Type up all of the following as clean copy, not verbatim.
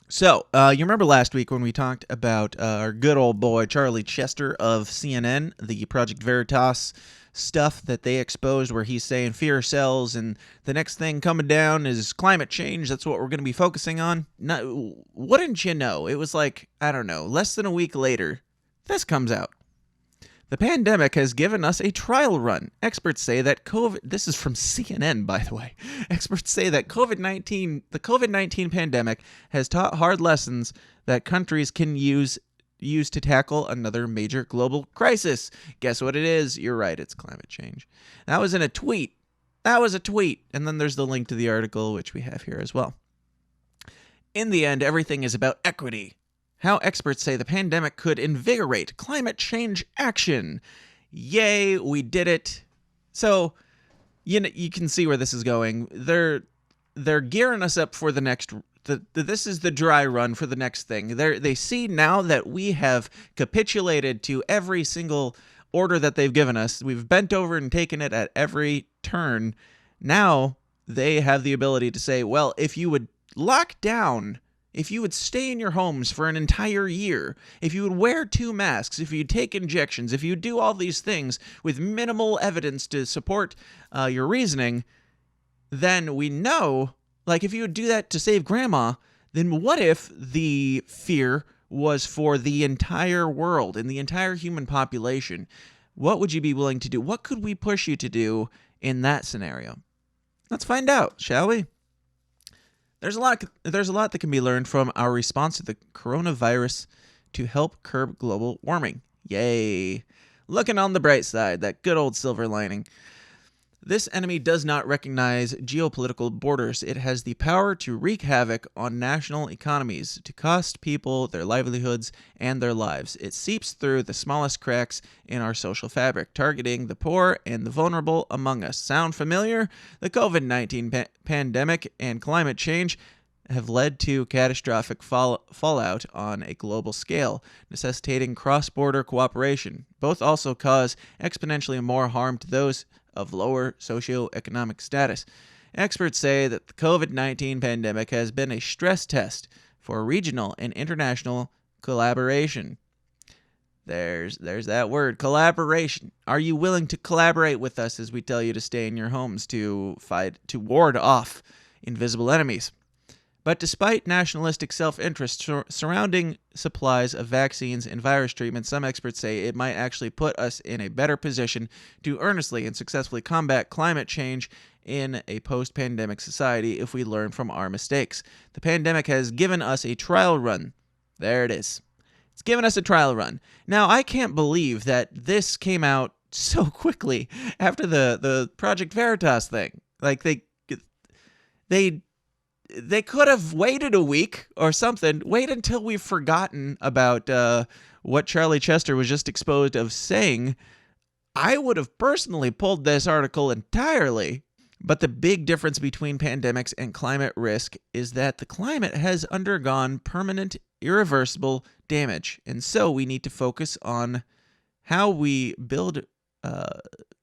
So, you remember last week when we talked about our good old boy Charlie Chester of CNN, the Project Veritas stuff that they exposed where he's saying fear sells and the next thing coming down is climate change. That's what we're going to be focusing on. No, wouldn't you know? It was like, I don't know, less than a week later, this comes out. The pandemic has given us a trial run. Experts say that this is from CNN, by the way. Experts say that the COVID-19 pandemic has taught hard lessons that countries can use to tackle another major global crisis. Guess what it is? You're right, it's climate change. That was in a tweet. That was a tweet. And then there's the link to the article, which we have here as well. In the end, everything is about equity. How experts say the pandemic could invigorate climate change action. Yay, we did it. So, you can see where this is going. They're gearing us up for the next. This is the dry run for the next thing. They see now that we have capitulated to every single order that they've given us. We've bent over and taken it at every turn. Now they have the ability to say, well, if you would lock down, if you would stay in your homes for an entire year, if you would wear 2 masks, if you'd take injections, if you do all these things with minimal evidence to support your reasoning, then we know, like if you would do that to save grandma, then what if the fear was for the entire world and the entire human population? What would you be willing to do? What could we push you to do in that scenario? Let's find out, shall we? There's a lot that can be learned from our response to the coronavirus to help curb global warming. Yay. Looking on the bright side, that good old silver lining. This enemy does not recognize geopolitical borders. It has the power to wreak havoc on national economies, to cost people their livelihoods and their lives. It seeps through the smallest cracks in our social fabric, targeting the poor and the vulnerable among us. Sound familiar? The COVID-19 pandemic and climate change have led to catastrophic fallout on a global scale, necessitating cross-border cooperation. Both also cause exponentially more harm to those of lower socioeconomic status. Experts say that the COVID-19 pandemic has been a stress test for regional and international collaboration. There's that word, collaboration. Are you willing to collaborate with us as we tell you to stay in your homes to ward off invisible enemies? But despite nationalistic self-interest surrounding supplies of vaccines and virus treatments, some experts say it might actually put us in a better position to earnestly and successfully combat climate change in a post-pandemic society if we learn from our mistakes. The pandemic has given us a trial run. There it is. It's given us a trial run. Now, I can't believe that this came out so quickly after the Project Veritas thing. Like, they could have waited a week or something. Wait until we've forgotten about what Charlie Chester was just exposed of saying. I would have personally pulled this article entirely. But the big difference between pandemics and climate risk is that the climate has undergone permanent, irreversible damage. And so we need to focus on how we build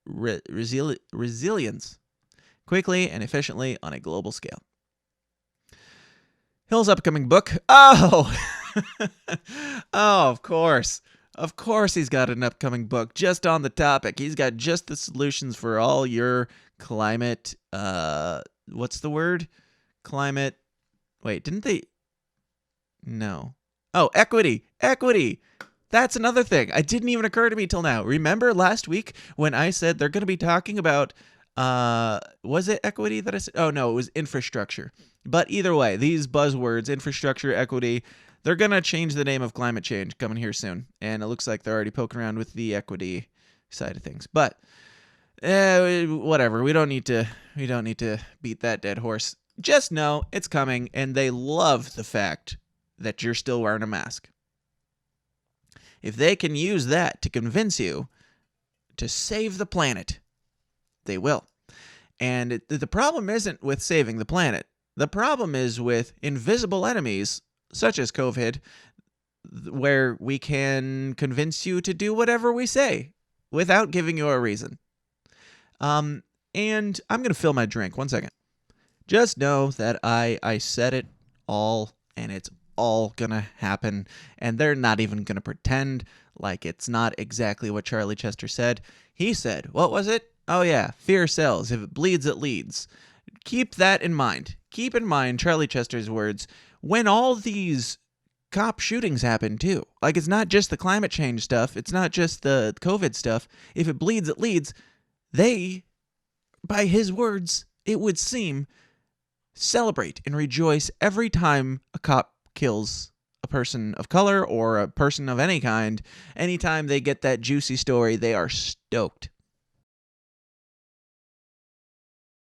resilience quickly and efficiently on a global scale. Hill's upcoming book. Oh, oh, of course. Of course he's got an upcoming book just on the topic. He's got just the solutions for all your climate, what's the word? Climate, wait, didn't they? No. Oh, equity. That's another thing. It didn't even occur to me till now. Remember last week when I said they're going to be talking about, was it equity that I said? Oh, no, it was infrastructure. But either way, these buzzwords, infrastructure, equity, they're going to change the name of climate change coming here soon. And it looks like they're already poking around with the equity side of things. But whatever. We don't need to beat that dead horse. Just know it's coming, and they love the fact that you're still wearing a mask. If they can use that to convince you to save the planet, they will. And the problem isn't with saving the planet. The problem is with invisible enemies, such as COVID, where we can convince you to do whatever we say without giving you a reason. And I'm going to fill my drink. 1 second. Just know that I said it all, and it's all gonna happen, and they're not even gonna pretend like it's not exactly what Charlie Chester said. He said, what was it? Oh yeah, fear sells. If it bleeds, it leads. Keep that in mind. Keep in mind Charlie Chester's words when all these cop shootings happen too. Like, it's not just the climate change stuff. It's not just the COVID stuff. If it bleeds, it leads. They, by his words, it would seem, celebrate and rejoice every time a cop kills a person of color or a person of any kind. Anytime they get that juicy story, they are stoked.